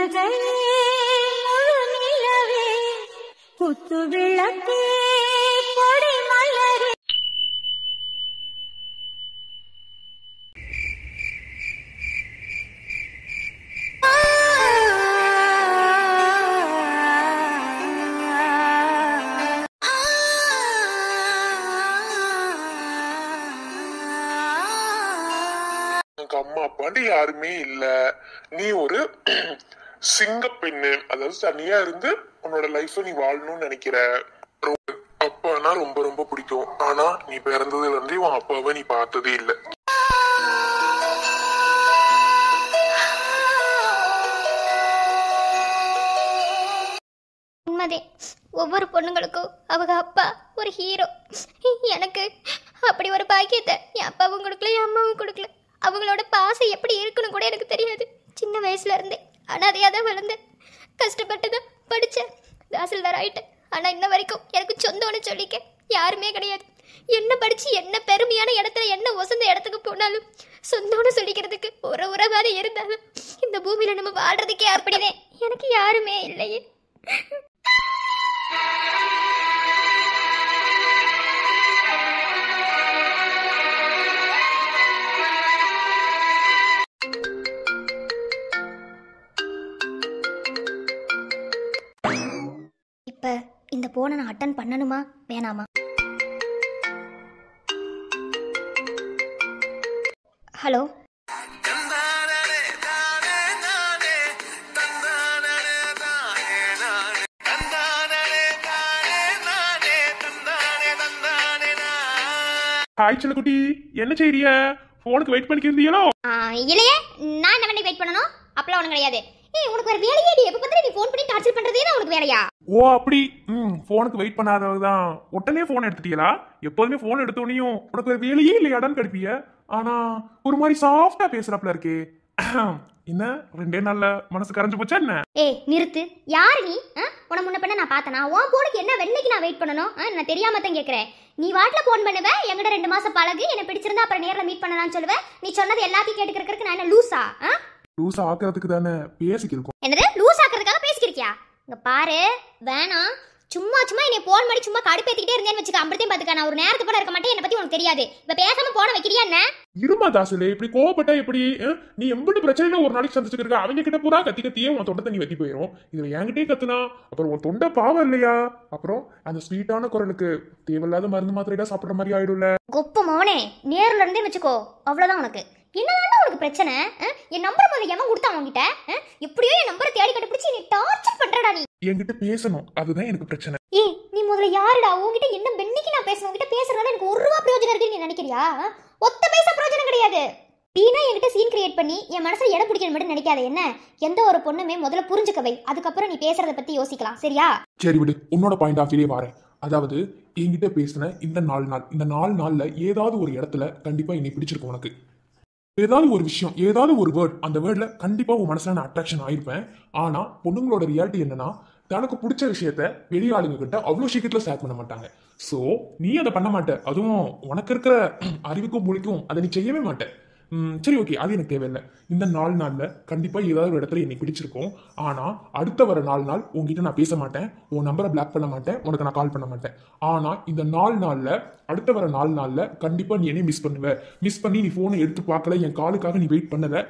புன்னகை முழுநிலவே குத்து விளக்கே கொடி மலரே. அம்மா அப்பாண்டு யாருமே இல்ல, நீ ஒரு சிங்க பெண்ணு, அதாவது தனியா இருந்து உன்னோட லைஃப நீ வாழணும்னு நினைக்கிற. அப்பானா ரொம்ப ரொம்ப பிடிக்கும், ஆனா நீ பிறந்ததுல இருந்து உன் அப்பாவை நீ பார்த்ததே இல்ல. உண்மைதே, ஒவ்வொரு பொண்ணுங்களுக்கும் அவங்க அப்பா ஒரு ஹீரோ. எனக்கு அப்படி ஒரு பாக்கியத்தை என் அப்பாவும் கொடுக்கல, என் அம்மாவும் கொடுக்கல. அவங்களோட பாசம் எப்படி இருக்குன்னு கூட எனக்கு தெரியாது சின்ன வயசுல இருந்தே. அனாதையாக தான் வளர்ந்தேன், கஷ்டப்பட்டு தான் படித்தேன், தாசில்தார் ஆயிட்டேன். ஆனால் இன்ன வரைக்கும் எனக்கு சொந்தம்னு சொல்லிக்க யாருமே கிடையாது. என்ன படித்து என்ன பெருமையான இடத்துல என்ன வசந்த இடத்துக்கு போனாலும் சொந்தம்னு சொல்லிக்கிறதுக்கு ஒரு உறவாத இருந்தாலும் இந்த பூமியில் நம்ம வாழ்றதுக்கே அப்படினே எனக்கு யாருமே இல்லையே. இப்ப இந்த போனை நான் அட்டன் பண்ணணுமா வேணாமா? ஹலோ, ஹாய் செல்லக்குட்டி, என்ன செய்றிய? போனுக்கு வெயிட் பண்ணிக்கிறீங்களோ? இல்லையே, நான் என்ன பண்ணி வெயிட் பண்ணணும்? அப்பலாம் ஒன்றும் கிடையாது. ஏய், உனக்கு வேற வேலையே? எப்ப பார்த்தாலும் நீ ஃபோன் பண்ணி டார்ச்சர் பண்றதே தான் உனக்கு வேலையா? ஓ அப்படி. போனுக்கு வெயிட் பண்ணாதவதான் உடனே போன் எடுத்துட்டீங்களா? எப்போதுமே போன் எடுத்தோனையும் உனக்கு வேற வேலையே இல்லையாடான்னு கடுப்பிய. ஆனா ஒரு மாதிரி சாஃப்டா பேசுறப்பல இருக்கே, என்ன 2 நாள்ல மனசு கரைஞ்சு போச்சா என்ன? ஏய் நிறுத்து, யாரு நீ? உன முன்ன பண்ண நான் பார்த்தனா? உன் போனுக்கு என்ன வெண்ணைக்கு நான் வெயிட் பண்ணணும்? நான் தெரியாம தான் கேட்கறேன். நீ வாட்ல போன் பண்ணுவ, என்கிட்ட 2 மாசம் பழகு, என்ன பிடிச்சிருந்தா அப்புறம் நேர்ல மீட் பண்ணலாம்னு சொல்லுவ. நீ சொன்னது எல்லாத்தையும் கேட்டுக்கிறதுக்கு நான் என்ன லூசா? லூஸ் ஆக்குறதுக்கு தானே பேசிக்கிருக்கோம். என்னது லூஸ் ஆக்குறதுக்காக பேசிக்கிறியா? இங்க பாரு, வேணாம். சும்மா சும்மா என்னை போன் பண்ணி சும்மா கடுப்பேத்திக்கிட்டே இருந்தேன்னு வச்சுக்க, அம்பத்தையும் பாத்துக்க. நான் ஒரு நேரத்துக்கு கூட இருக்க மாட்டேன், என்னை பத்தி உனக்கு தெரியாது. இப்ப பேசாம போன வைக்கிறியா என்ன? இருமா தாசுலே, இப்படி கோவப்பட்டா எப்படி? நீ எம்பிட்டு பிரச்சனையில ஒரு நாளைக்கு சந்திச்சுட்டு இருக்க. அவங்க கிட்ட பூரா கத்தி கத்தியே உன் தொண்டை தண்ணி வெட்டி போயிடும். இதுல என்கிட்டயே கத்துனா அப்புறம் உன் தொண்டை பாவம் இல்லையா? அப்புறம் அந்த ஸ்வீட்டான குரலுக்கு தேவையில்லாத மருந்து மாத்திரையா சாப்பிடுற மாதிரி ஆயிடும்ல. கொப்ப மோனே, நேர்ல இருந்தே வச்சுக்கோ, அவ்வளவுதான் உனக்கு. என்னதான் உனக்கு பிரச்சனை? என் நம்பர் முதல்ல எவன் கொடுத்தா உன்கிட்ட? எப்படியோ என் நம்பரை தேடி கண்டுபிடிச்சு நீ டார்ச்சர் பண்றடா. நீ என்கிட்ட பேசணும், அதுதான் எனக்கு பிரச்சனை. ஏய், நீ முதல்ல யாருடா? உன்கிட்ட என்ன பெண்ணிக்கு நான் பேசணும்? உன்கிட்ட பேசுறதால எனக்கு ஒரு ரூபா பிரயோஜனம் இருக்குன்னு நீ நினைக்கிறியா? ஒத்த பைசா பிரயோஜனம் கிடையாது. நீனா என்கிட்ட சீன் கிரியேட் பண்ணி என் மனசுல இடம் பிடிக்கணும் மட்டும் நினைக்காத. என்ன, எந்த ஒரு பொண்ணுமே முதல்ல புரிஞ்சுக்கவை, அதுக்கப்புறம் நீ பேசுறத பத்தி யோசிக்கலாம், சரியா? சரி விடு, உன்னோட பாயிண்ட் ஆஃப் வியூலே வரேன். அதாவது என்கிட்ட பேசின இந்த 4 நாள்ல ஏதாவது ஒரு இடத்துல கண்டிப்பா என்னை பிடிச்சிருக்கும் உனக்கு. ஏதாவது ஒரு விஷயம், ஏதாவது ஒரு வேர்ட், அந்த வேர்ட்ல கண்டிப்பா உன் மனசுல நான் அட்ராக்ஷன் ஆயிருப்பேன். ஆனா பொண்ணுங்களோட ரியாலிட்டி என்னன்னா, தனக்கு பிடிச்ச விஷயத்த வெளியாளுங்க கிட்ட அவ்வளவு சீக்கிரத்துல ஷேர் பண்ண மாட்டாங்க. சோ நீ அதை பண்ண மாட்ட, அதுவும் உனக்கு இருக்கிற அறிவுக்கும் மொழிக்கும் அதை நீ செய்யவே மாட்ட. சரி ஓகே, அது எனக்கு தேவையில்லை. இந்த 4 நாள்ல கண்டிப்பா ஏதாவது ஒரு இடத்துல என்னை பிடிச்சிருக்கும். ஆனா அடுத்த வர 4 நாள் உங்ககிட்ட நான் பேச மாட்டேன், உன் நம்பரை பிளாக் பண்ண மாட்டேன், உனக்கு நான் கால் பண்ண மாட்டேன். ஆனா இந்த 4 நாள்ல, அடுத்த வர 4 நாள்ல கண்டிப்பா நீ என்னை மிஸ் பண்ணுவ. மிஸ் பண்ணி நீ போனை எடுத்து பார்க்கல, என் காலுக்காக நீ வெயிட் பண்ணத,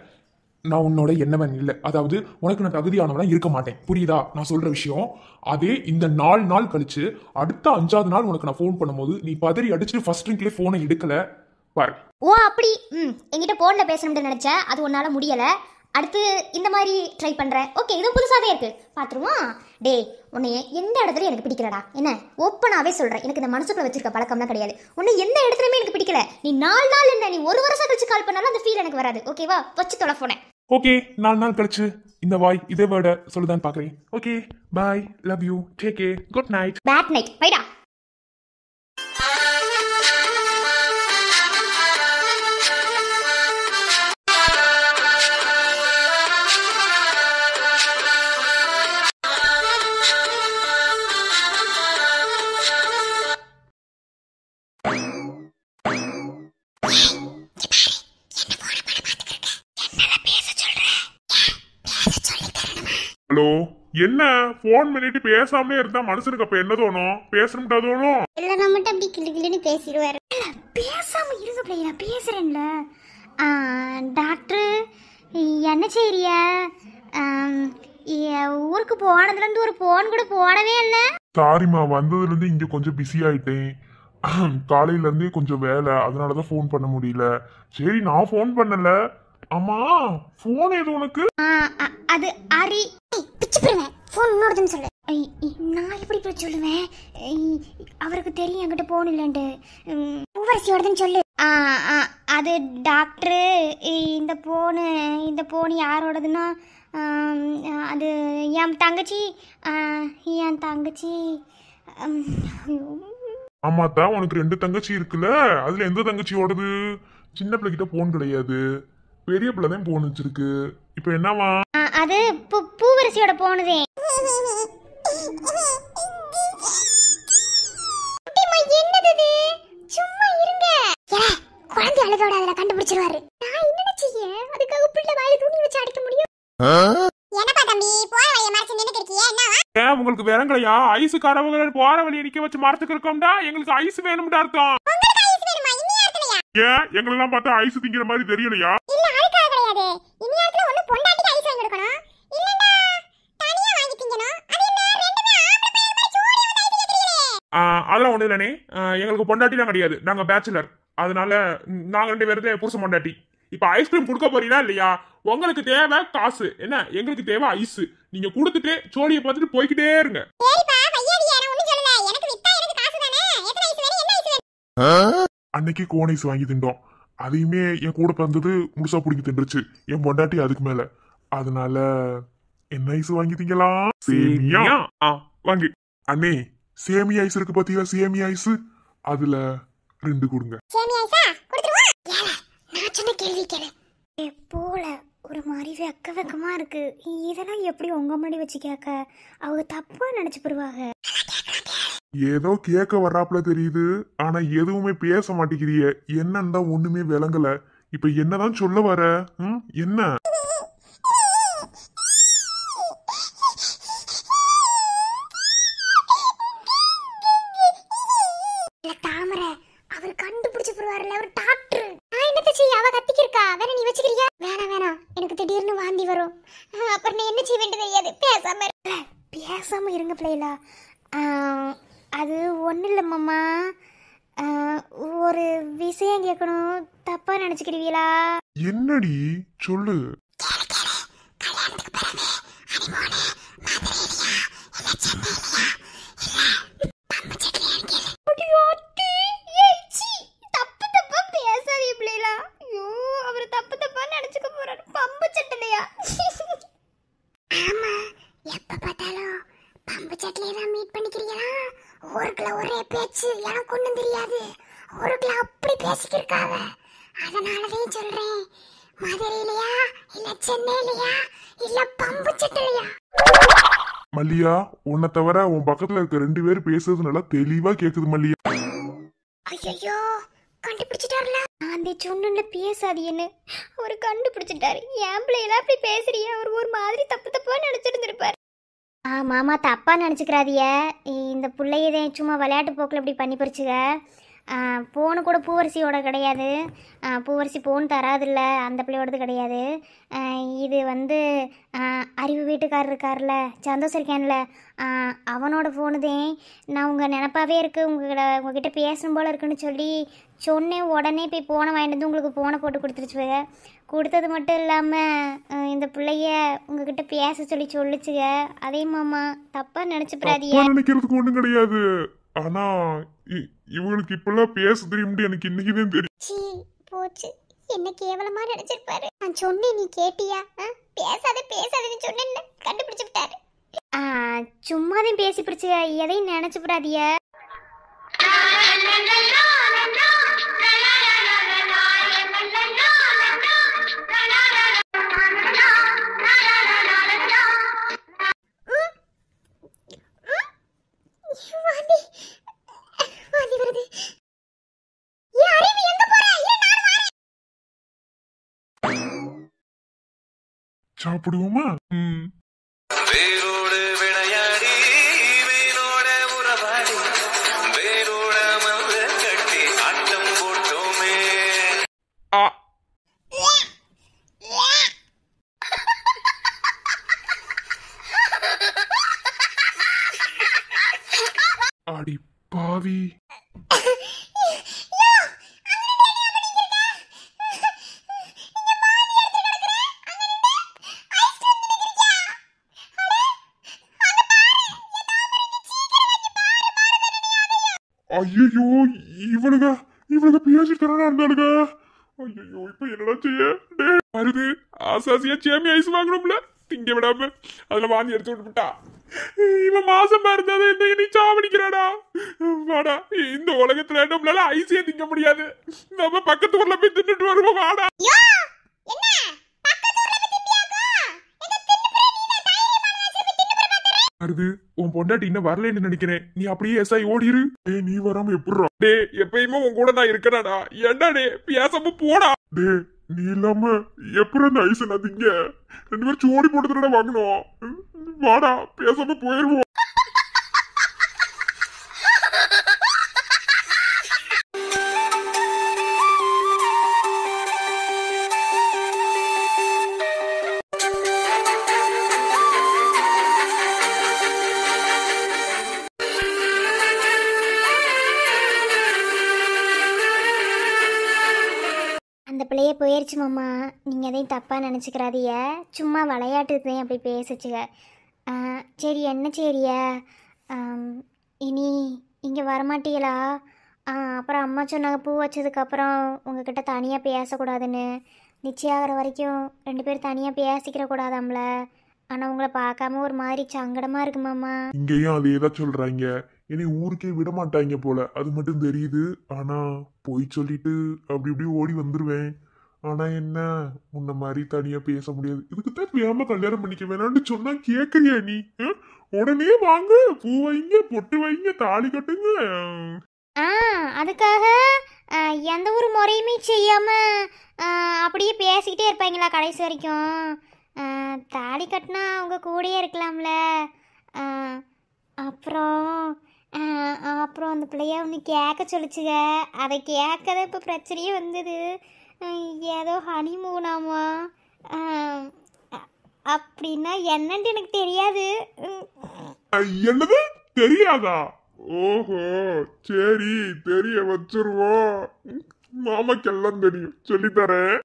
நான் உன்னோட என்னவன் இல்லை. அதாவது உனக்கு நான் தகுதியானவனா இருக்க மாட்டேன். புரியுதா நான் சொல்ற விஷயம்? அதே இந்த 4 நாள் கழிச்சு அடுத்த 5வது நாள் உனக்கு நான் ஃபோன் பண்ணும்போது நீ பதறி அடிச்சுட்டு ஃபர்ஸ்ட் ரிங்க்லேயே ஃபோனை எடுக்கல பாரு. ஓ அப்படி. என்கிட்ட போன்ல பேசணும்னு நினைச்சேன், அது உன்னால முடியல. அடுத்து இந்த மாதிரி ட்ரை பண்றேன். ஓகே, இதுவும் புதுசாவே இருக்கு, பாத்துருவோம். டே, உன்னைய எந்த இடத்துல எனக்கு பிடிக்கலடா. என்ன, ஓப்பனாவே சொல்றேன், எனக்கு இந்த மனசுக்குள்ள வச்சிருக்க பழக்கம்லாம் கிடையாது. உன்னை எந்த இடத்துலயுமே எனக்கு பிடிக்கல. நீ 4 நாள் என்ன, நீ 1 வருஷம் கழிச்சு கால் பண்ணாலும் அந்த ஃபீல் எனக்கு வராது. ஓகேவா? வச்சு தொலை போனேன். ஓகே, 4 நாள் கழிச்சு இந்த வாய் இதே வேர்டை சொல்லுதான் பாக்குறேன். Okay, bye, love you, take care, good night. Bad night, பைடா. ஹலோ, என்ன போன் பண்ணிட்டு பேசாமலே இருந்தா மனுஷனுக்கு அப்ப என்ன தோணும்? பேசணும்டா தோணும். இல்ல நான் மட்டும் அப்படி கிளி கிளின்னு பேசிடுவாரு. பேசாம இருங்க பிள்ளை, நான் பேசுறேன்ல. டாக்டர் என்ன செய்றியா? ஊருக்கு போனதுல இருந்து ஒரு போன் கூட போடவே இல்ல. சாரிம்மா, வந்ததுல இருந்து இங்க கொஞ்சம் பிஸி ஆயிட்டேன். காலையில இருந்தே கொஞ்சம் வேலை, அதனாலதான் போன் பண்ண முடியல. சரி, நான் போன் பண்ணல. ஆமா, போன் எது உனக்கு? அது அரி பிச்சு போடுவேன். போன் இன்னொருதுன்னு சொல்லு. நான் எப்படி போய் சொல்லுவேன்? அவருக்கு தெரியும் என்கிட்ட போன் இல்லைன்ட்டு. பூவரசியோடதுன்னு சொல்லு. அது டாக்டரு, இந்த போன் யாரோடதுன்னா அது என் தங்கச்சி. ஆமாத்தான், உனக்கு 2 தங்கச்சி இருக்குல்ல, அதுல எந்த தங்கச்சியோடது? சின்ன பிள்ளைகிட்ட போன் கிடையாது, பெரிய பிள்ளை தான் போன் வச்சிருக்கு. இப்ப என்னவா? அது பூவரசியோட போனுதே. என்னது? சும்மா இருங்க. குழந்தை அழுதோட அதுல கண்டுபிடிச்சிருவாரு. நான் என்ன செய்ய? அதுக்காக பிள்ளை வாயில துணி வச்சு அடிக்க முடியும்? என்னப்பா தம்பி, போற வழிய மறைச்சு நின்னுட்டு இருக்கியே, என்னவா? ஏன் உங்களுக்கு விரங்களையா? ஐஸ் காரவங்க போற வழியை நிக்க வச்சு மரத்துக்கு இருக்கோம்டா. எங்களுக்கு ஐஸ் வேணும்டா அர்த்தம். ஏன் எங்களெல்லாம் பார்த்தா ஐஸ் திங்கிற மாதிரி தெரியலையா? இல்ல, அதுக்காக கிடையாது. இனி நேரத்துல ஒண்ணு பொண்டாட்டிக்கு ஐஸ் வாங்கி கொடுக்கணும், இல்லன்னா தனியா வாங்கி திங்கணும். அது என்ன ரெண்டுமே ஆம்பளை பையன் மாதிரி சோடி வந்து ஐஸ் கேக்குறீங்களே. அதெல்லாம் ஒண்ணு இல்லனே. எங்களுக்கு பொண்டாட்டிலாம் கிடையாது, நாங்க பேச்சுலர். அதனால நாங்க 2 பேருதே புருஷ பொண்டாட்டி. இப்ப ஐஸ்கிரீம் கொடுக்க போறீங்களா இல்லையா? உங்களுக்கு தேவை காசு, என்ன எங்களுக்கு தேவை ஐஸ். நீங்க கொடுத்துட்டு சோழியை பார்த்துட்டு போய்கிட்டே இருங்க. சரிப்பா, வையாதியா, நான் ஒண்ணும் சொல்லல. எனக்கு வித்தா எனக்கு காசு தானே. எத்தனை ஐஸ் வேணும்? என்ன ஐஸ் வேணும்? அன்னைக்கு கோன் ஐஸ் வாங்கி திண்டோம். அதையுமே என் கூட பிறந்தது முழுசா பிடிங்கி தின்றுச்சு என் பொண்டாட்டி. அதுக்கு மேல அதனால என்ன ஐஸ் வாங்கி திங்கலாம்? சேமியா. வாங்கி அண்ணே, சேமியா ஐஸ் இருக்கு பாத்தீங்களா? சேமியா ஐஸ், அதுல 2 கொடுங்க. சேமியா ஐஸா கொடுத்துருவா. நான் சொன்ன கேள்வி கேளு. போல ஒரு மாதிரி வெக்கமா இருக்கு. இதெல்லாம் எப்படி உங்க முன்னாடி வச்சு கேட்க? அவங்க தப்பா நினைச்சு போடுவாங்க. ஏதோ கேட்க வர்றாப்புல தெரியுது, ஆனா எதுவுமே பேச மாட்டேங்கிறிய. என்னன்னு தான் ஒண்ணுமே விளங்கல. இப்ப என்னதான் சொல்ல வர? என்ன? தாமரை அவர் கண்டுபிடிச்சு போடுவாருல்ல, அவர் டாக்டர். நான் என்னத்த செய்ய? அவ கத்திக்கிருக்கா, வேற நீ வச்சுக்கிறியா? வேணாம், எனக்கு திடீர்னு வாந்தி வரும். அப்புறம் நான் என்ன செய்ய வேண்டியது தெரியாது. பேசாம இருங்க பிள்ளைகளா. அது ஒன்றும் இல்லை மாமா. ஒரு விஷயம் கேட்கணும், தப்பா நினைச்சுக்கிடுவீங்களா? என்னடி சொல்லு. ஒரே பேச்சு, எனக்கு ஒண்ணும் தெரியாது. ஊருக்குள்ள அப்படி பேசிக்கிருக்காவ. அதனாலதான் சொல்றேன், மதுரையிலயா இல்ல சென்னையிலயா இல்ல பம்பு சட்டிலையா? மல்லியா, உன்னை தவிர உன் பக்கத்துல இருக்க 2 பேர் பேசுறது நல்லா தெளிவா கேக்குது மல்லியா. ஐயோ, கண்டுபிடிச்சிட்டாருல. அந்த சொன்ன பேசாதீன்னு அவரு கண்டுபிடிச்சிட்டாரு. என் பிள்ளைல அப்படி பேசுறிய, அவர் ஒரு மாதிரி தப்பா நினைச்சிருந்திருப்பாரு. மாமா தப்பா நினச்சிக்கிறாதிய. இந்த பிள்ளையதே சும்மா விளையாட்டு போக்கில் இப்படி பண்ணி பறிச்சுங்க. போனு கூட பூவரசியோட கிடையாது. பூவரசி போன் தராதில்ல, அந்த பிள்ளையோடது கிடையாது. இது வந்து அறிவு வீட்டுக்காரர் இருக்கார்ல, சந்தோஷம் இருக்கேன்ல, அவனோட ஃபோனுதே. நான் உங்கள் நினப்பாவே இருக்குது, உங்ககிட்ட பேசணும் போல் இருக்குன்னு சொல்லி சொன்னேன். உடனே போய் போனை வாங்கிட்டு வந்து உங்களுக்கு போனை போட்டு கொடுத்துருச்சுங்க. கொடுத்தது மட்டும் இல்லாமல் இந்த பிள்ளைய உங்ககிட்ட பேச சொல்லி சொல்லிச்சுங்க. அதே மாமா தப்பாக நினச்சிப்படாதீங்க. நினைக்கிறதுக்கு ஒன்றும் கிடையாது. ஆனா இவங்களுக்கு இப்பெல்லாம் பேச தெரியும்னு எனக்கு இன்னைக்குதான் தெரியும். போச்சு, என்ன கேவலமா நினைச்சிருப்பாரு. நான் சொன்னேன், நீ கேட்டியா? பேசாதன்னு சொன்னேன், கண்டுபிடிச்சு விட்டாரு. சும்மாதான் பேசி பிடிச்சு எதையும் நினைச்சு விடாதிய. சாப்பிடுவோமா? வேரோடு விளையாடி வேரோட உறவாடி வேரோட மந்த கட்டி ஆட்டம் போட்டோமே. அடி பாவி. ஐயோ இவனுங்க இவனுங்க பேசிட்டு தானே இருந்தானுங்க. ஐயோ இப்ப என்னடா செய்ய? வருது ஆசாசியா சேமி ஐஸ் வாங்கணும்ல, திங்க விடாம அதுல வாந்தி எடுத்து விட்டுட்டா. இவன் மாசமா இருந்தாதான் என்ன இனி சாவடிக்கிறாடா. வாடா, இந்த உலகத்துல நம்மளால ஐஸே திங்க முடியாது, நம்ம பக்கத்து ஊர்ல போய் தின்னுட்டு வருவோம். வாடா. வருது உன் பொண்டாட்டி இன்னும் வரலன்னு நினைக்கிறேன். நீ அப்படியே எஸ்ஐ ஓடிரு. நீ வராம எப்படிரா? டே எப்பயுமே உன் கூட நான் இருக்கேனாடா. ஏன்டா டே பேசாம போடா. டே நீ இல்லாம எப்படி அந்த ஐஸ் நான் திங்க? 2 பேரும் சோடி போட்டு வாங்கணும். வாடா பேசாம போயிருவோம். அந்த பிள்ளைய போயிடுச்சு மாமா, நீங்கள் எதையும் தப்பாக நினச்சிக்கிறாதீங்க. சும்மா விளையாட்டுக்கு தான் அப்படி பேசிச்சுங்க. சரி என்ன சரியா, இனி இங்கே வரமாட்டீங்களா? அப்புறம் அம்மா சொன்னாங்க பூ வச்சதுக்கப்புறம் உங்ககிட்ட தனியாக பேசக்கூடாதுன்னு. நிச்சயம் ஆகிற வரைக்கும் 2 பேரும் தனியாக பேசிக்கிற கூடாதாம்ல. ஆனால் உங்களை பார்க்காம ஒரு மாதிரி சங்கடமாக இருக்கு மாமா. இங்கேயும் அதே தான் சொல்றாங்க. இனி ஊருக்கே விட மாட்டாங்க போல, அது மட்டும் தெரியுது. ஆனா போய் சொல்லிட்டு அப்படி இப்படி ஓடி வந்துருவேன். ஆனா என்ன, உன்ன மாதிரி தனியா பேச முடியாது. இதுக்குத்தான் வேம கல்யாணம் பண்ணிக்க வேணாம்னு சொன்னா கேக்குறியா நீ? உடனே வாங்க, பூ வைங்க, பொட்டு வைங்க, தாலி கட்டுங்க. அதுக்காக எந்த ஒரு முறையுமே செய்யாமல் அப்படியே பேசிக்கிட்டே இருப்பாங்களா கடைசி வரைக்கும்? தாலி கட்டினா அவங்க கூடயே இருக்கலாம்ல. அப்புறம் அப்புறம் அந்த பிள்ளைய ஒன்று கேட்க சொல்லிச்சுங்க. அதை கேட்கதான் இப்போ பிரச்சனையே வந்தது. ஏதோ ஹனிமூனாமா அப்படின்னா என்னன்னு எனக்கு தெரியாது. என்னது தெரியாதா? ஓஹோ சரி, தெரிய வச்சிருவோம். மாமாக்கெல்லாம் தெரியும், சொல்லித்தரேன்.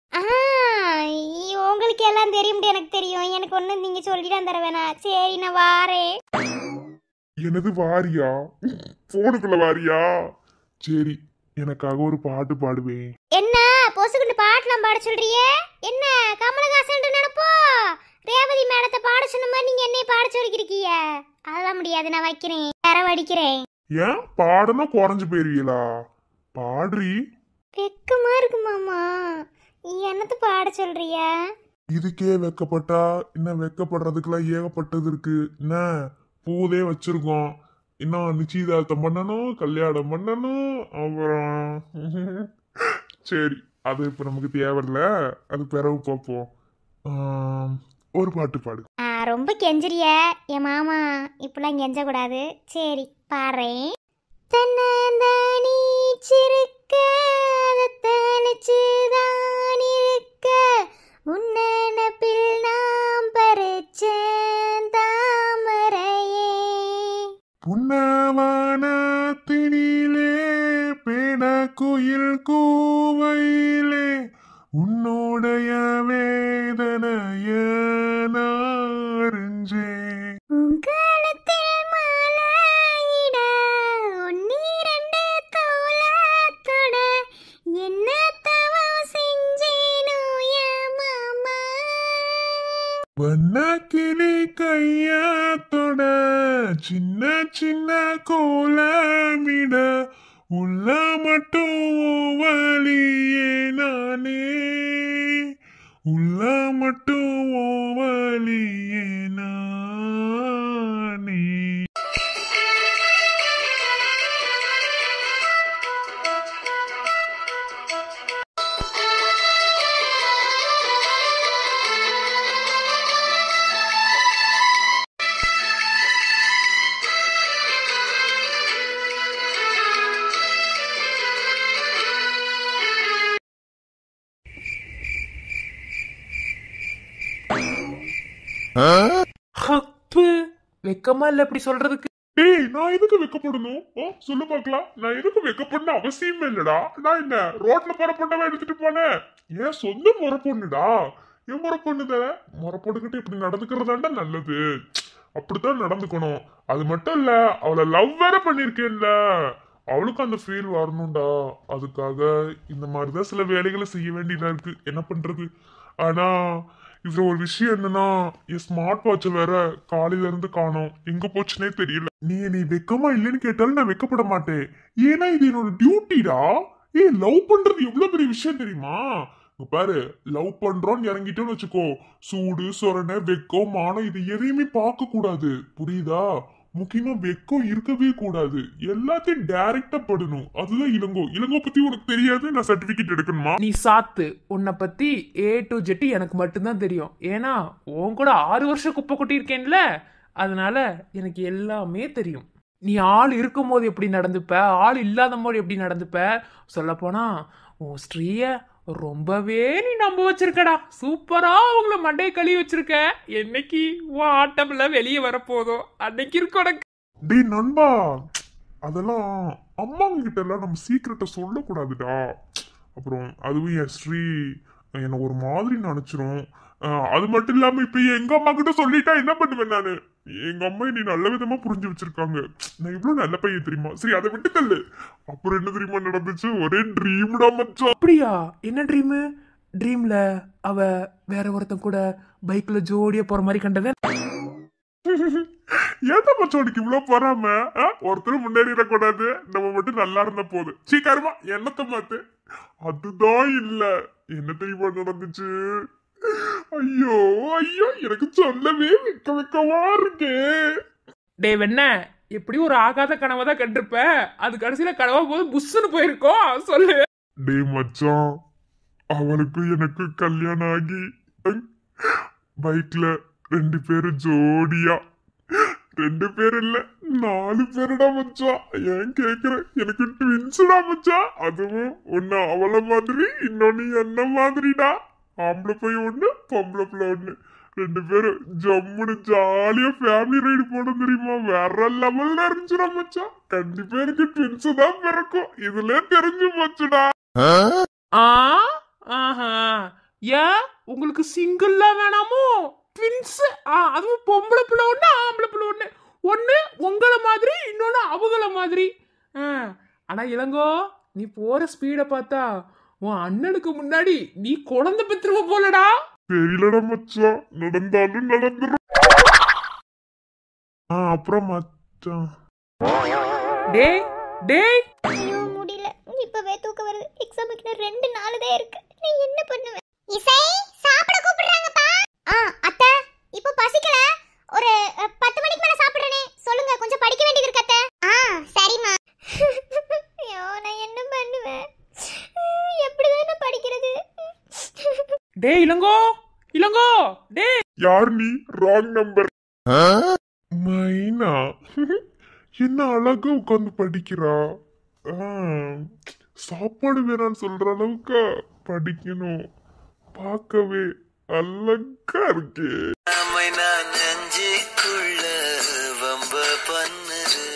உங்களுக்கு எல்லாம் தெரியும், எனக்கு தெரியும். எனக்கு ஒன்று நீங்கள் சொல்லிட்டு தர வேணாம். சரி நான் வாரேன். எனது வாரியா? போனுக்குள்ள வாரியா? சரி, எனக்காக ஒரு பாட்டு பாடுவேன். என்ன பொசுக்குண்டு பாட்டெல்லாம் பாட சொல்றியே? என்ன கமலஹாசன் நினைப்போ? ரேவதி மேடத்தை பாட சொன்ன மாதிரி நீங்க என்னைய பாட சொல்லிக்கிறீங்க? அதெல்லாம் முடியாது, நான் வைக்கிறேன், தரவடிக்கிறேன். ஏன் பாடனா குறைஞ்சு போயிருவீங்களா? பாடுறி. வெக்கமா இருக்கு மாமா, என்னத்து பாட சொல்றிய? இதுக்கே வெக்கப்பட்டா இன்னும் வெக்கப்படுறதுக்கெல்லாம் ஏகப்பட்டது இருக்கு. என்ன பூதே வச்சிருக்கோம், இன்னும் நிச்சயதார்த்தம் பண்ணணும், கல்யாணம் பண்ணணும். அப்புறம் சரி, அது இப்ப நமக்கு தேவையில்ல, அது பிறகு பார்ப்போம். ஒரு பாட்டு பாடு. ரொம்ப கெஞ்சறிய என் மாமா, இப்பெல்லாம் கெஞ்ச கூடாது. சரி பாடுறேன். தன்னி சிறுக்க தனிச்சுதான் இருக்க உன்னப்பில் நாம் பறிச்சேன் தாமரையே. புன்னவானத்தினிலே பேட குயில் கூவையிலே உன்னுடைய வேதனைய நாரஞ்சே. உங்களத்தில் மாலையிட 1 2 தோளத்தோட என்ன தவம் செஞ்சேனோ மாமா. வண்ணக்கிளி கையத்தோட சின்ன சின்ன கோலமிட உள்ள மட்டும் வலியே நானே, உள்ள மட்டும் வலியே நானே. ஹப்பு, வெக்கமா இல்ல இப்படி சொல்றதுக்கு. டேய் நான் எதுக்கு வெக்கப்படணும்? சொல்லு பார்க்கலாம். நான் எதுக்கு வெக்கப்படணும் அவசியமே இல்லடா. நான் என்ன ரோட்ல போற பொண்ணவை எடுத்துட்டு போனேன்? ஏன் சொந்த முறை பொண்ணுடா. என் முறை பொண்ணுத முறை பொண்ணுகிட்ட இப்படி நடந்துக்கிறதாண்டா நல்லது. அப்படித்தான் நடந்துக்கணும். அது மட்டும் இல்ல, அவளை லவ் வேற பண்ணிருக்கேன்ல, அவளுக்கு அந்த ஃபீல் வரணும்டா. அதுக்காக இந்த மாதிரிதான் சில வேலைகளை செய்ய வேண்டியதா இருக்கு. என்ன பண்றது? ஆனா இதுல ஒரு விஷயம் என்னன்னா, என் ஸ்மார்ட் வாட்ச வேற காலையில இருந்து காணோம். எங்க போச்சுன்னே தெரியல. நீ வெக்கமா இல்லைன்னு கேட்டாலும் நான் வெக்கப்பட மாட்டேன். ஏன்னா இது என்னோட டியூட்டிடா. லவ் பண்றது எவ்வளவு பெரிய விஷயம் தெரியுமா? பாரு, லவ் பண்றோம்னு இறங்கிட்டோம்னு வச்சுக்கோ, சூடு சொரணை வெக்கம் மானம் இது எதையுமே பார்க்க கூடாது. புரியுதா? முக்கியமா வெக்கம் இருக்கவே கூடாது. எல்லாத்தையும் டைரக்டா படணும். அதுதான் இளங்கோ. இளங்கோ பத்தி உனக்கு தெரியாது, நான் சர்டிபிகேட் எடுக்கணுமா? நீ சாத்து, உன்னை பத்தி A to Z எனக்கு மட்டும்தான் தெரியும். ஏன்னா உன் கூட 6 வருஷம் குப்பை கொட்டி இருக்கேன்ல, அதனால எனக்கு எல்லாமே தெரியும். நீ ஆள் இருக்கும் போது எப்படி நடந்துப்ப, ஆள் இல்லாத போது எப்படி நடந்துப்ப, சொல்ல போனா உன் ஸ்ரீய ரொம்பவே நீ நம்ப வச்சிருக்கடா. சூப்பரா அவங்கள மண்டையை கழுவி வச்சிருக்க. என்னைக்கு உன் ஆட்டம்ல வெளியே வரப்போதோ அன்னைக்கு இருக்கும். டேய் நண்பா, அதெல்லாம் அம்மாங்க கிட்ட எல்லாம் நம்ம சீக்கிரட்டை சொல்லக்கூடாதுடா. அப்புறம் அதுவும் என் ஸ்ரீ என்ன ஒரு மாதிரி நினைச்சிரும். அது மட்டும் இல்லாம இப்ப எங்க அம்மா கிட்ட சொல்லிட்டா என்ன பண்ணுவேன் நானு? எங்க அம்மா நீ நல்ல விதமா புரிஞ்சு வச்சிருக்காங்க. நான் இவ்வளவு நல்ல பையன் தெரியுமா? சரி அதை விட்டு தள்ளு. அப்புறம் என்ன தெரியுமா நடந்துச்சு? ஒரே ட்ரீம்டா மச்சான். அப்படியா? என்ன ட்ரீமு? ட்ரீம்ல அவ வேற ஒருத்தன் கூட பைக்ல ஜோடியா போற மாதிரி கண்டது. ஏன்டா மச்சானுக்கு இவ்வளவு பொறாம? ஒருத்தரும் முன்னேறிடக்கூடாது, நம்ம மட்டும் நல்லா இருந்த போது. சீக்கிரமா என்னத்த மாத்து. அதுதான் இல்ல. என்ன தெரியுமா நடந்துச்சு? ஐயோ ஐயோ, எனக்கு சொல்லவே வெக்கமா இருக்கு. டே வெண்ண, எப்படி ஒரு ஆகாத கனவை தான் கண்டிருப்ப, அது கடைசியில கனவா போது புஷ்ஷுன்னு போயிருக்கோம். சொல்லு. டே மச்சான், அவளுக்கு எனக்கு கல்யாணம் ஆகி பைக்ல 2 பேரும் ஜோடியா, 2 பேர் இல்ல 4 பேருடா மச்சான். ஏன் கேக்குற? எனக்கு ட்வின்ஸ்டா மச்சான். அதுவும் ஒன்னு அவளை மாதிரி, இன்னொன்னு என்ன மாதிரிடா. ஆம்பளை போய் ஒண்ணு, பொம்பளை பிள்ளை ஒண்ணு. 2 பேரும் ஜம்முன்னு ஜாலியா ஃபேமிலி ரைடு போனோம் தெரியுமா? வேற லெவல்ல இருந்துச்சுடா மச்சான். கண்டிப்பா எனக்கு ட்வின்ஸ் தான் பிறக்கும். இதுல தெரிஞ்சு போச்சுடா. ஆஹா, ஏன் உங்களுக்கு சிங்கிள்ல வேணாமோ? ட்வின்ஸ், அதுவும் பொம்பளை பிள்ளை ஒண்ணு ஆம்பளை பிள்ளை ஒண்ணு. ஒண்ணு உங்களை மாதிரி, இன்னொன்னு அவங்கள மாதிரி. ஆனா இளங்கோ, நீ போற ஸ்பீட பார்த்தா உன் அண்ணனுக்கு முன்னாடி நீ குழந்தை பெற்றுவ போலடா. தெரியலடா மச்சான், நடந்தாலும் நடந்துரும். அப்புறம் மச்சான், டேய் டேய், ஐயோ முடியல, இப்பவே தூக்கம் வருது. எக்ஸாமுக்கு 2 நாள் தான் இருக்கு. நான் என்ன பண்ணுவேன்? இசை சாப்பிட கூப்பிடுறாங்கப்பா. அத்தை, இப்போ பசிக்கல. ஒரு 10 மணிக்கு மேல சாப்பிடுறேனே. சொல்லுங்க, கொஞ்சம் படிக்க வேண்டியது இருக்கு அத்தை. சரிம்மா. ஐயோ நான் என்ன பண்ணுவேன்? எப்படிதான் நான் படிக்கிறது? டேய் இளங்கோ, இளங்கோ, டேய். யார் நீ? Wrong number. மைனா என்ன அழகா உட்காந்து படிக்கிறா. சாப்பாடு வேணான்னு சொல்ற அளவுக்கு படிக்கணும். பார்க்கவே அழகா இருக்கு. நான் நெஞ்சுக்குள்ள வம்ப பண்ணுது.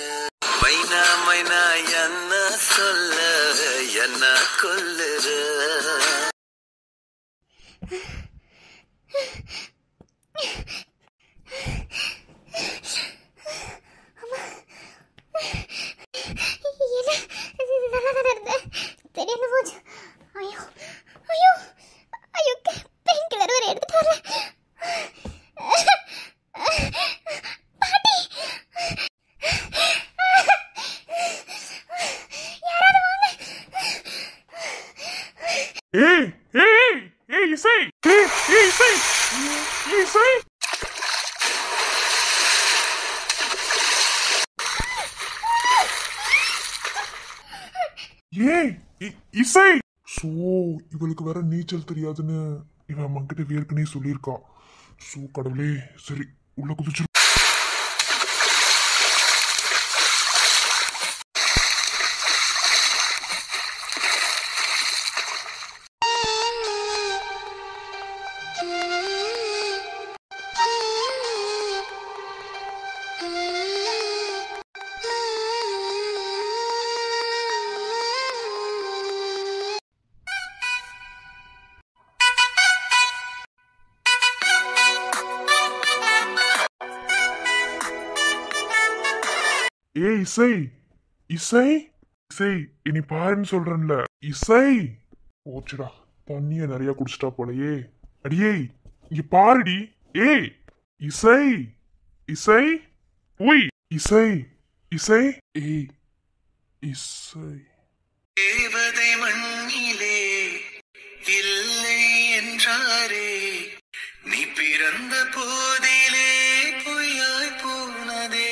மைனா மைனா என்ன சொல்ல என்ன கொல்லுது. தெரியாம போச்சு. ஐயோ ஐயோ ஐயோ, பெயின் கில்லர் வேற எடுத்துட்டு வரேன். பாட்டி, யாராவது வாங்க. ஏய் ஏய் ஏய் இசை, ஏய் இசை, இசை. ஏய் இசை. சோ இவளுக்கு வேற நீச்சல் தெரியாதுன்னு இவன் அம்மாக்கிட்ட ஏற்கனவே சொல்லியிருக்கா. சோ கடவுளே, சரி உள்ள குதிச்சு. ஏய் இசை, இசை, இசை, இனி பாருன்னு சொல்றேன்ல. இசை போச்சுடா, தண்ணிய நிறைய குடிச்சிட்டா போலயே. அடியே இங்க பாருடி. ஏய் இசை, இசை, உய் இசை, இசை, ஏய் இசை. தேவதை மண்ணிலே இல்லை என்றாரே, நீ பிறந்த போதிலே பொய்யாய் போனதே.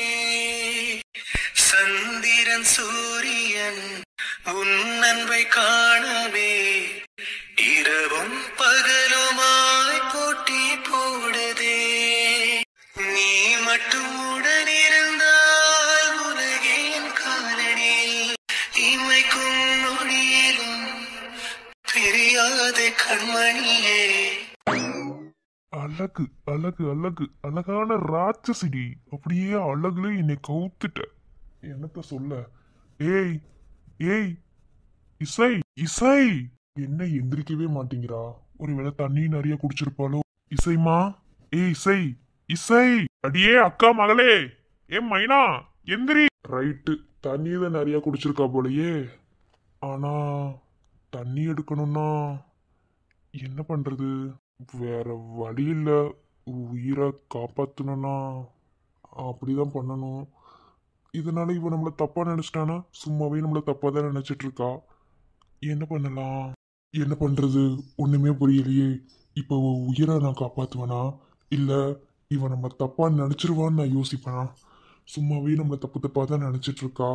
சந்திரன் சூரியன் உன் அன்பை காணவே இரவும் பகலுமாய் போட்டி போடுதே. நீ மட்டும் உடன் இருந்தால் உலகின் காலடியில் இமைக்கும் நொடியிலும் தெரியாத கண்மணியே. அழகு அழகு அழகு, அழகான ராட்சசிடி. அப்படியே அழகுல என்னை கவுத்துட்ட. என்னத்த சொல்ல. ஏய் ஏய் இசை, இசை, என்ன எந்திரிக்கவே மாட்டேங்கிறா? ஒருவேளை தண்ணி நிறைய குடிச்சிருப்பாளோ? இசைமா, ஏய் இசை, இசை, அடியே அக்கா மகளே, ஏ மைனா எந்திரி. ரைட்டு, தண்ணி தான் நிறைய குடிச்சிருக்கா போலயே. ஆனா தண்ணி எடுக்கணும்னா என்ன பண்றது? வேற வழி இல்ல. உயிரை காப்பாத்தணும்னா அப்படிதான் பண்ணணும். இதனால இவன் நம்மள தப்பா நினைச்சிட்டானா? சும்மாவே நம்மள தப்பா தான் நினைச்சிட்டு இருக்கா. என்ன பண்ணலாம்? என்ன பண்றது? ஒண்ணுமே புரியலையே. இப்போ உயிரை நான் காப்பாத்துவேனா, இல்ல இவன் நம்ம தப்பா நினைச்சிருவான்னு நான் யோசிப்பேனா? சும்மாவே நம்மள தப்பு தப்பா தான் நினைச்சிட்டு இருக்கா.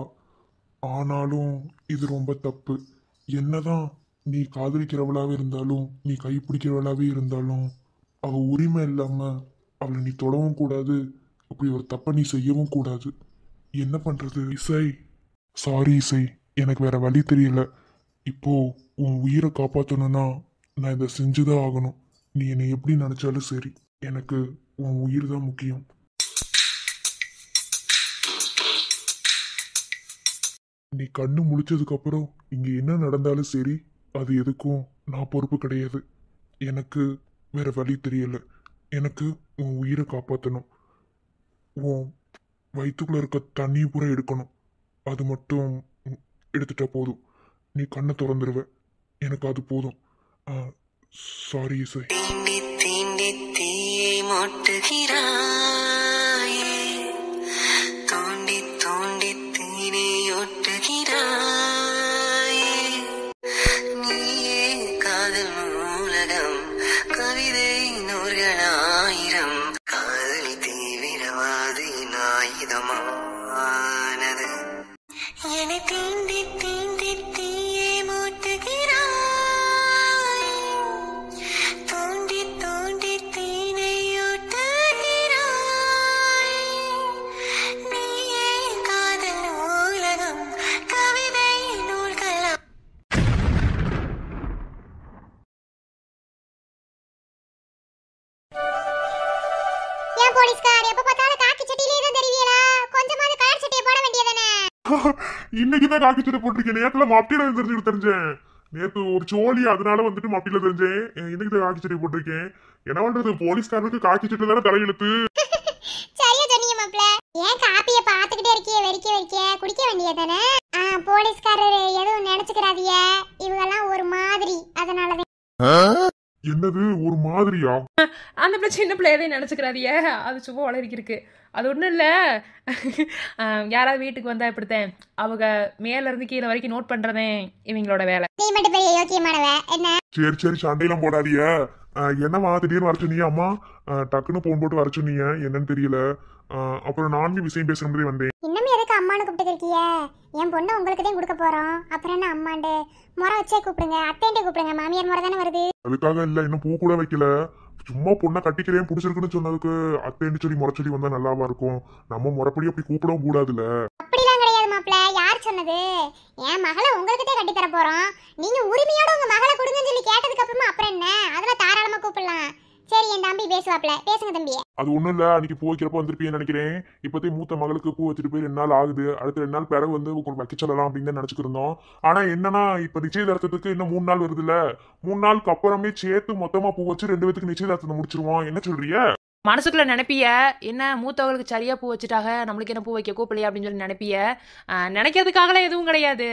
ஆனாலும் இது ரொம்ப தப்பு. என்னதான் நீ காதலிக்கிறவளாவே இருந்தாலும், நீ கைப்பிடிக்கிறவளாவே இருந்தாலும், அவ உரிமை இல்லாம அவளை நீ தொடவும் கூடாது. அப்படி ஒரு தப்பை நீ செய்யவும் கூடாது. என்ன பண்றது? இசை, சாரி இசை, எனக்கு வேற வழி தெரியல. இப்போ உன் உயிரை காப்பாத்தணும்னா நான் இதை செஞ்சுதான் ஆகணும். நீ என்னை எப்படி நினைச்சாலும் சரி, எனக்கு உன் உயிர் தான் முக்கியம். நீ கண்ணு முழிச்சதுக்கு அப்புறம் இங்க என்ன நடந்தாலும் சரி, அது எதுக்கும் நான் பொறுப்பு கிடையாது. எனக்கு வேற வழி தெரியல. எனக்கு உன் உயிரை காப்பாற்றணும். உன் வயிற்றுக்குள்ள இருக்க தண்ணி பூரா எடுக்கணும். அது மட்டும் எடுத்துட்டா போதும். நீ கண்ணை திறந்துருவ. எனக்கு அது போதும். சாரி இசை. தீண்டி தீண்டி தீயை மூட்டுகிறாயே, தோண்டி தோண்டி தீனை ஒட்டுகிறாயே. நீயே காதல் மூலகம், கவிதை நூறுகளாயிரம். காதல் தீவிரவாதியின் ஆயுதமானது. என்னை தீண்டி தீண்டி தீயை மூட்டுகிறாய், தோண்டி தோண்டி தீனை ஒட்டுகிறாய். நீயே காதல் நூலகம், கவிதை நூல்களா. ஏன் போலீஸ்கார் எப்ப பார்த்தாலும் காக்கி சட்டியிலே தான் தெரிவியலா? கொஞ்சமாவது கலர் சட்டையை போட வேண்டியதானே? இன்னைக்குதான் காக்கி சட்டை போட்டிருக்கேன். நேத்துல மப்டியில தெரிஞ்சேன். நேத்து ஒரு சோழி, அதனால வந்துட்டு மப்டியில தெரிஞ்சேன். இன்னைக்கு காக்கி சட்டை போட்டிருக்கேன். என்ன பண்றது, போலீஸ்காரனுக்கு காக்கி சட்டை தானே தலையெழுத்து. சரியா சொன்னீங்க மாப்ள. ஏன் காப்பிய பாத்துக்கிட்டே இருக்கியே, வெறிக்க குடிக்க வேண்டியதானே? போலீஸ்காரர் எதுவும் நினைச்சுக்கிறாதீங்க, இவங்கெல்லாம் ஒரு மாதிரி, அதனாலதான். என்னது ஒரு மாதிரியா? அந்த பிள்ளை சின்ன பிள்ளையதே நினச்சிக்கிறாதிய, அது சும்மா வளரிக்கிருக்கு. அது ஒன்றும் இல்லை. யாராவது வீட்டுக்கு வந்தா இப்படித்தேன், அவங்க மேலேருந்து கீழே வரைக்கும் நோட் பண்ணுறதே இவங்களோட வேலை. நீ மட்டும் பெரிய யோக்கியமானவ என்ன? சரி சரி, சண்டையெல்லாம் போடாதீங்க. என்னம்மா திடீர்னு வர சொன்னீங்க? அம்மா டக்குன்னு போன் போட்டு வர சொன்னீங்க, என்னன்னு தெரியல. அப்புறம் நானும் விஷயம் பேசுறதே வந்தேன். இன்னும் எதுக்கு அம்மானு கூப்பிட்டு இருக்கீங்க? என் பொண்ணை உங்களுக்கு தான் கொடுக்க போறோம், அப்புறம் என்ன அம்மாண்டு முறை வச்சே கூப்பிடுங்க, அத்தைன்ட்டு கூப்பிடுங்க. மாமியார் முறை தானே வருது. அதுக்காக இல்ல, இன்னும் பூ கூட வைக்கல. சும்மா பொண்ணை கட்டிக்கிறேன் பிடிச்சிருக்குன்னு சொன்னதுக்கு அத்தைன்னு சொல்லி முறை சொல்லி வந்தா நல்லாவா இருக்கும்? நம்ம முறைப்படி அப்படி கூப்பிடவும் கூடாதுல்ல. அப்படிலாம் கிடையாது மாப்பிள்ள. யார் சொன்னது? என் மகளை உங்களுக்கிட்டே கட்டி தர போறோம். நீங்க உரிமையோட உங்க மகளை கொடுங்கன்னு சொல்லி கேட்டதுக்கு அப்புறமா அப்புறம் என்ன, அதெல்லாம் தாராளமா கூப்பிடலாம். சரி, என் தம்பி பேசுவாப்ல, பேசுங்க தம்பி. அது ஒண்ணும் இல்ல, அன்னைக்கு பூ வைக்கிறப்ப வந்திருப்பீங்கன்னு நினைக்கிறேன். இப்போதே மூத்த மகளுக்கு பூ வச்சுட்டு போய் 2 நாள் ஆகுது. அடுத்த 2 நாள் பிறகு வந்து உங்களுக்கு வைக்க சொல்லலாம் அப்படின்னு தான் நினைச்சுட்டு இருந்தோம். ஆனா என்னன்னா, இப்ப நிச்சயதார்த்தத்துக்கு இன்னும் 3 நாள் வருது இல்ல, 3 நாளுக்கு அப்புறமே சேர்த்து மொத்தமா பூ வச்சு 2 பேத்துக்கு நிச்சயதார்த்தத்தை முடிச்சிருவோம். என்ன சொல்றிய? மனசுக்குள்ள நினைப்பிய என்ன மூத்தவங்களுக்கு சரியா பூ வச்சுட்டாக, நம்மளுக்கு என்ன பூ வைக்க கூப்பிடலையா அப்படின்னு சொல்லி நினைப்பிய. நினைக்கிறதுக்காகலாம் எதுவும் கிடையாது.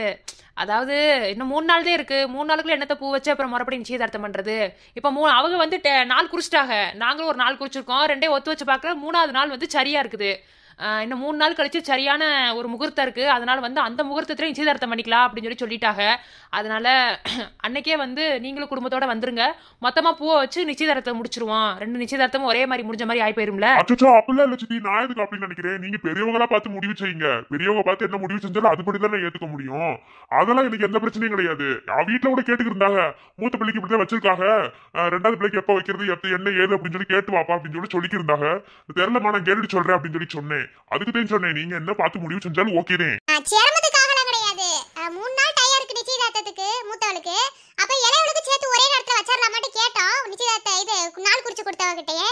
அதாவது இன்னும் 3 நாள் தான் இருக்கு. 3 நாளுக்குள்ள என்னத்தை பூ வச்சு அப்புறம் மறுபடியும் நிச்சயதார்த்தம் பண்றது. இப்போ அவங்க வந்து நாள் குறிச்சிட்டாங்க, நாங்களும் ஒரு நாள் குறிச்சிருக்கோம். 2 ஒத்து வச்சு பார்க்கல. 3ஆவது நாள் வந்து சரியா இருக்குது. இன்னும் 3 நாள் கழிச்சு சரியான ஒரு முகூர்த்தம் இருக்கு. அதனால வந்து அந்த முகூர்த்தத்துல நிச்சயதார்த்தம் பண்ணிக்கலாம் அப்படின்னு சொல்லிட்டாங்க. அதனால அன்னைக்கே வந்து நீங்களும் குடும்பத்தோட வந்துருங்க. மொத்தமா பூவை வச்சு நிச்சயதார்த்தம் முடிச்சிருவோம். 2 நிச்சயதார்த்தமும் ஒரே மாதிரி முடிஞ்ச மாதிரி ஆயி போயிரும்ல. அச்சோ அப்படிலாம் இல்ல சித்தி, நான் எதுக்கு அப்படின்னு நினைக்கிறேன். நீங்க பெரியவங்களா பார்த்து முடிவு செய்யுங்க. பெரியவங்க பார்த்து என்ன முடிவு செஞ்சாலும் அதுபடி தான் ஏத்துக்க முடியும். அதெல்லாம் எனக்கு எந்த பிரச்சனையும் கிடையாது. வீட்டுல கூட கேட்டுக்கிருந்தாங்க, மூத்த பிள்ளைக்கு இப்படிதான் வச்சிருக்காங்க, 2வது பிள்ளைக்கு எப்ப வைக்கிறது, என்ன ஏது அப்படின்னு சொல்லி கேட்டு வாப்பா அப்படின்னு சொல்லிக்கிருந்தாங்க. தெரியலமா, நான் கேட்டுட்டு சொல்றேன் அப்படின்னு சொல்லி சொன்னேன். அதுக்கு தான் சொன்னேன், நீங்க என்ன பார்த்து முடிவு செஞ்சாலும் ஓகே தான். சேரமத்துக்காகலாம் கிடையாது. 3 நாள் டைம் இருக்கு நிச்சயதார்த்தத்துக்கு மூத்தவளுக்கு. அப்ப இளையவளுக்கு சேர்த்து ஒரே நேரத்துல வச்சிரலாமான்னு கேட்டோம். நிச்சயதார்த்த இது நாள் குறிச்சு கொடுத்தவகிட்டயே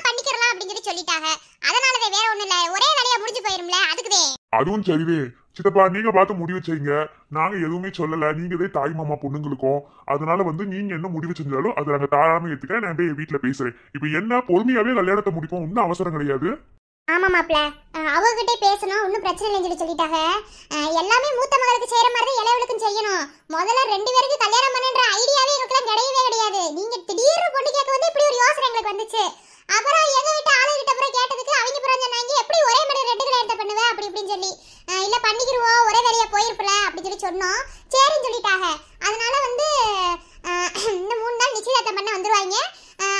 பண்ணிக்கிறலாம் அப்படின்னு சொல்லிட்டாங்க. அதனாலதான் வேற ஒண்ணு இல்ல, ஒரே வேலையா முடிஞ்சு போயிரும்ல, அதுக்குதே. அதுவும் சரிவே சித்தப்பா, நீங்க பார்த்து முடிவு செய்யுங்க. நாங்க எதுவுமே சொல்லல, நீங்கதே தாய் மாமா பொண்ணுங்களுக்கும். அதனால வந்து நீங்க என்ன முடிவு செஞ்சாலும் அதை நாங்க தாராளமா ஏத்துக்க. நான் போய் வீட்டுல பேசுறேன். இப்ப என்ன பொறுமையாவே கல்யாணத்தை முடிப்போம், ஒன்னும் அவசரம் கிடையாது. ஆமா மாப்ள, அவகிட்டே பேசணும், ஒன்னும் பிரச்சனை இல்லைன்னு சொல்லிட்டாங்க. எல்லாமே மூத்த மகளுக்கு செய்யற மாதிரி தான் இளையவளுக்கும் செய்யணும். முதல்ல 2 பேருக்கு கல்யாணம் பண்ணுன்ற ஐடியாவே எங்களுக்குலாம் கிடையவே கிடையாது. நீங்க திடீர்னு பொண்ணு கேட்க வந்து இப்படி ஒரு யோசனை எங்களுக்கு வந்துச்சு. அப்புறம் எங்க வீட்டு ஆளுகிட்ட அப்புறம் கேட்டதுக்கு அவங்க புறம் சொன்னாங்க, எப்படி ஒரே மாதிரி 2 கல்யாணத்தை பண்ணுவேன் அப்படி இப்படின்னு சொல்லி. இல்ல பண்ணிக்கிருவோம், ஒரே வேலையா போயிருப்பல அப்படின்னு சொல்லி சொன்னோம். சரின்னு சொல்லிட்டாங்க. அதனால வந்து இன்னும் 3 நாள் நிச்சயதார்த்தம் பண்ண வந்துருவாங்க.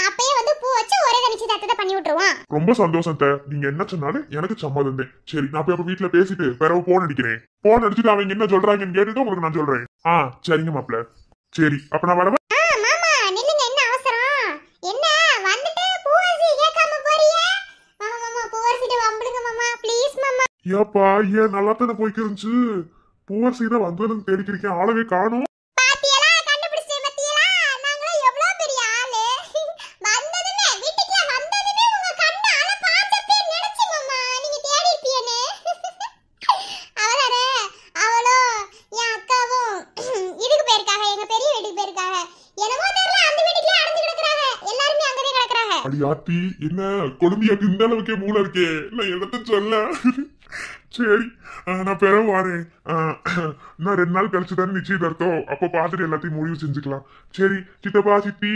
அப்பயே வந்து பூ வச்சு ஒரே நிச்சயதார்த்தத்தை பண்ணி விட்டுருவோம். ரொம்ப சந்தோஷம். நீங்க என்ன சொன்னாலும் எனக்கு சம்மதம் தான். சரி, நான் போய் வீட்டுல பேசிட்டு பிறகு போன் அடிக்கிறேன். போன் அடிச்சுட்டு அவங்க என்ன சொல்றாங்கன்னு கேட்டுட்டு உங்களுக்கு நான் சொல்றேன். சரிங்க மாப்பிள்ள. சரி, அப்ப நான் வரவா? மாமா நில்லுங்க, என்ன அவசரம்? என்ன வந்துட்டு பூவரசி கேட்காம போறீங்க? மாமா மாமா பூவரசிட்ட வம்பிடுங்க மாமா, ப்ளீஸ் மாமா. ஏப்பா, ஏன் நல்லா தானே போய்க்கு இருந்துச்சு. பூவரசி தான் வந்ததுன்னு தேடிக்கிறேன், ஆளவே காணும். பாத்தியலா, கண்டுபிடிச்சே பாத்தியலா? நாங்களே எவ்வளவு பெரிய ஆளு. வந்ததுமே வீட்டுக்குள்ள வந்ததுமே உங்க கண்ணால பார்த்தே நினைச்சு மாமா நீங்க தேடி இருப்பீனே. அவளரே அவளும் என் அக்காவும் இதுக்கு போயிருக்காங்க, எங்க பெரிய வீட்டுக்கு போயிருக்காங்க. என்னமோ தெரியல, அந்த வீட்டுக்குள்ளே அடைஞ்சு கிடக்குறாங்க. எல்லாருமே அங்கதே கிடக்குறாங்க. அடி ஆத்தி, என்ன குழந்தையாக்கு இந்த அளவுக்கே மூளை இருக்கே, நான் எடுத்து சொல்ல. சரி, நான் பிறகு வரேன். இன்னும் 2 நாள் கழிச்சு தானே நிச்சயதார்த்தம். அப்ப பார்த்துட்டு எல்லாத்தையும் முடிவு செஞ்சுக்கலாம். சரி சித்தப்பா, சித்தி,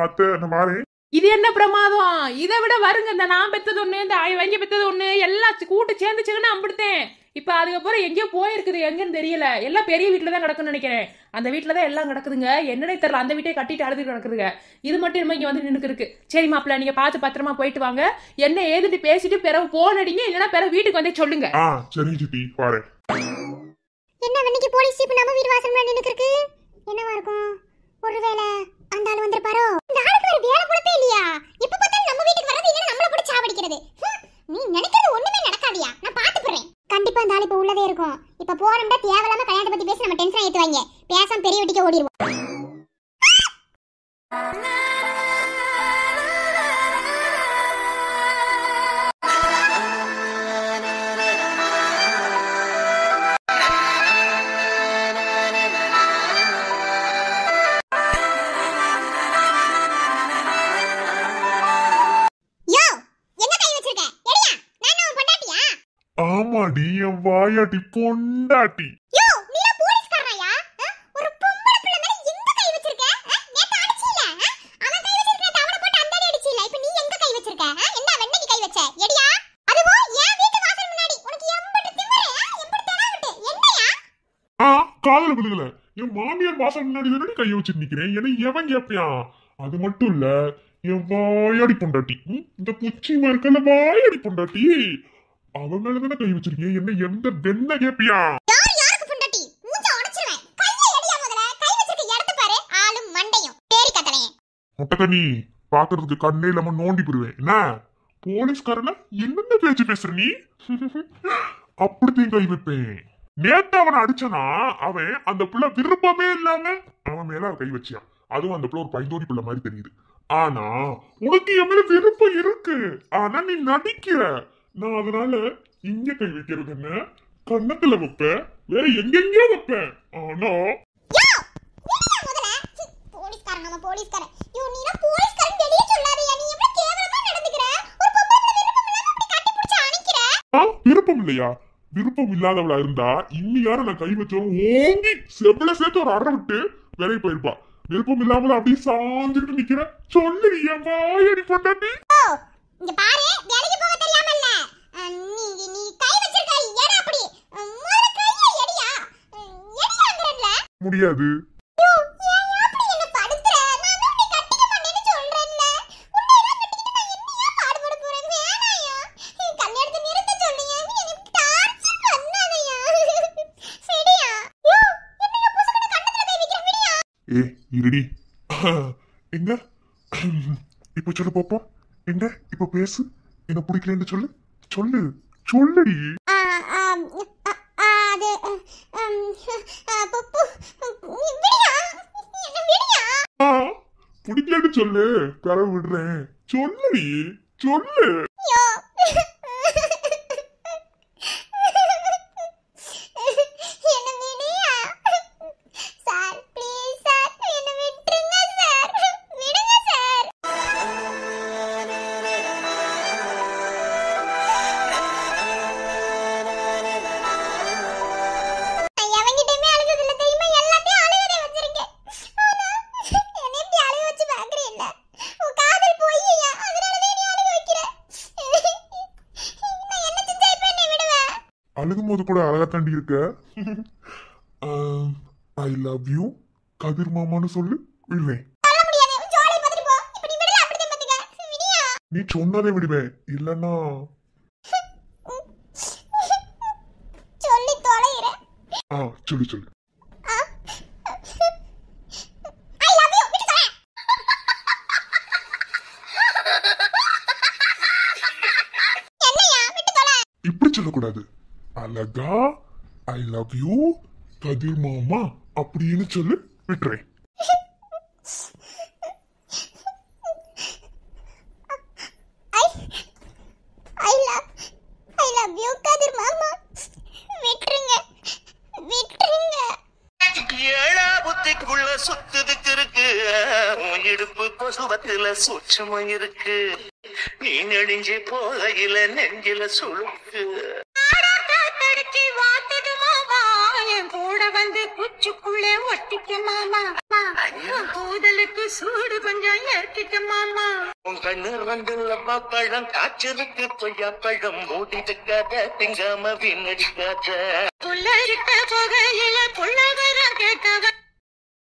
அத்தை, நான் வரேன். இது என்ன பிரமாதம்! இதை விட வருங்க, இந்த நான் பெத்தது ஒண்ணு, இந்த வைங்க பெத்தது ஒண்ணு, எல்லாம் கூட்டு சேர்ந்துச்சுன்னு அம்பிடுத்தேன். இப்ப அதுக்கப்புறம் எங்கேயோ போயிருக்குது, எங்கன்னு தெரியல. எல்லாம் பெரிய வீட்டுல தான் கிடக்குன்னு நினைக்கிறேன். அந்த வீட்டுல தான் எல்லாம் கிடக்குதுங்க. என்னன்னே தெரியல, அந்த வீட்டை கட்டிட்டு அழுது கிடக்குதுங்க. இது மட்டும் இனிமே இங்க வந்து நின்று இருக்கு. சரி மாப்பிள்ள, நீங்க பார்த்து பத்திரமா போயிட்டு வாங்க. என்ன ஏதுட்டு பேசிட்டு பிறகு போன் அடிங்க, இல்லைன்னா பிறகு வீட்டுக்கு வந்து சொல்லுங்க. சரி சித்தி, வரேன். என்ன இன்னைக்கு போலீஸ் ஜீப் நம்ம வீடு வாசல்ல நின்னு இருக்கு? என்னவா இருக்கும்? ஒருவேளை அந்த ஆளு வந்திருப்பாரோ? இந்த ஆளுக்கு வேற வேலை பொழப்பே இல்லையா? எப்ப பார்த்தாலும் நம்ம வீட்டுக்கு வரது, இல்ல நம்மள போட்டு சாவடிக்கிறது. நீ நினைக்கிறது ஒண்ணுமே நடக்காதியா? நான் பாத்துறேன். கண்டிப்பா அந்த ஆளு இப்ப உள்ளதே இருக்கும். இப்ப போறோம்டா, தேவையில்லாம கல்யாணத்தை பத்தி பேசி நம்ம டென்ஷன் ஏத்துவாங்க. பேசாம பெரிய வீட்டுக்கு ஓடிடுவோம். ஆமாடி, என் வாயாட்டி பொண்டாட்டி. யோ, நீ போலீஸ்காரயா? ஒரு பொம்பளை பிள்ளை மேல எங்க கை வச்சிருக்க? நேத்து அடிச்சில. அவன் கை வச்சிருக்க, அவன போட்டு அந்தாடி அடிச்சில. இப்போ நீ எங்க கை வச்சிருக்க? என்ன வெண்ணைக்கு கை வச்ச? எடியா? அதுவோ என் வீட்டு வாசல் முன்னாடி. உனக்கு எம்பட்டு திமிரு? எம்பட்டு தெனாவட்டு? என்னையா? காதல விடுகல. என் மாமியார் வாசல் முன்னாடி தானே கையை வச்சுட்டு நிக்கிறேன். என்ன எவன் கேப்பியான்? அது மட்டும் இல்ல, என் வாயாடி பொண்டாட்டி, இந்த புச்சிமா இருக்கல வாயாடி பொண்டாட்டி, அவன் மேலதானே கை வச்சிருக்கீங்க. என்ன எந்த வெண்ண கேப்பியா? யாருக்கு பொண்டாட்டி? மூஞ்ச உடைச்சிருவேன். கையை எடியா முதல்ல. கை வச்சிருக்க இடத்து பாரு. ஆளும் மண்டையும் பேரி கட்டலையே. முட்டக்கண்ணி, பாக்குறதுக்கு கண்ணே இல்லாம நோண்டி போடுவேன். என்ன போலீஸ்காரன என்னென்ன பேச்சு பேசுற நீ? அப்படித்தையும் கை வைப்பேன். நேத்து அவனை அடிச்சனா, அவன் அந்த பிள்ளை விருப்பமே இல்லாம அவன் மேல கை வச்சான். அதுவும் அந்த பிள்ளை ஒரு பைந்தோடி பிள்ளை மாதிரி தெரியுது. ஆனா உனக்கு என் மேல விருப்பம் இருக்கு, ஆனா நீ நடிக்கிற. நான் அதனால இங்க கை வைக்கிறது என்ன, கண்ணத்துல வைப்பேன், வேற எங்கெங்கயோ வைப்பேன். ஆனா போலீஸ்காரன், நம்ம போலீஸ்காரன். யோ, நீனா போலீஸ்காரன் வெளிய சொல்லாதயா. நீ எப்படி கேவலமா நடந்துக்கற? விருப்பம் இல்லையா? விருப்பம் இல்லாதவளா இருந்தா இன்னியார நான் கை வச்சோம் ஓங்கி செவ்வள சேர்த்து ஒரு அரை விட்டு விலைக்கு போயிருப்பா. விருப்பம் இல்லாமல அப்படியே சாஞ்சுட்டு நிக்கிற. சொல்லு என் வாயடி பொண்டாட்டி. இங்க பாரு, வேலைக்கு போக தெரியாமல்ல நீ கை வச்சிருக்க ஏடா அப்படி முதல்ல கையை எடியா எடியாங்கறல முடியாது. ஏ இருடி. எங்க இப்ப சொல்லு பாப்போம். எங்க இப்ப பேசு. என்ன பிடிக்கலன்னு சொல்லு. சொல்லு சொல்லுடி. பிடிக்கலன்னு சொல்லு. கரை விடுறேன். சொல்லுடி சொல்லு. அழுகும் போது கூட அழகா தாண்டி இருக்க. ஐ லவ் யூ கதிர் மாமான்னு சொல்லு. விடுவேன். நீ சொன்னதே விடுவேன். இல்லன்னா சொல்லு சொல்லு. இப்படி சொல்லக்கூடாது. அழகா ஐ லவ் யூ கதிர் மாமா அப்படின்னு சொல்லு. விட்டுறேன். ஏழா புத்திக்குள்ள சுத்துதுக்கு இருக்கு. இடுப்பு கொசுவத்துல சூட்சமும் இருக்கு. நீ நெடுஞ்சி போகையில நெஞ்சில சுழுக்கு. கூட வந்து குச்சுக்குள்ளே ஒட்டிக்க மாமா. கூதலுக்கு சூடு கொஞ்சம் ஏற்றிக்க மாமா. உன் கண்ணு ரெண்டுல பழம் காய்ச்சலுக்கு கொய்யா பழம் மூடிட்டுக்காத திங்காம வீணடிக்காத. புள்ள இருக்க போகையில புள்ள வர கேட்க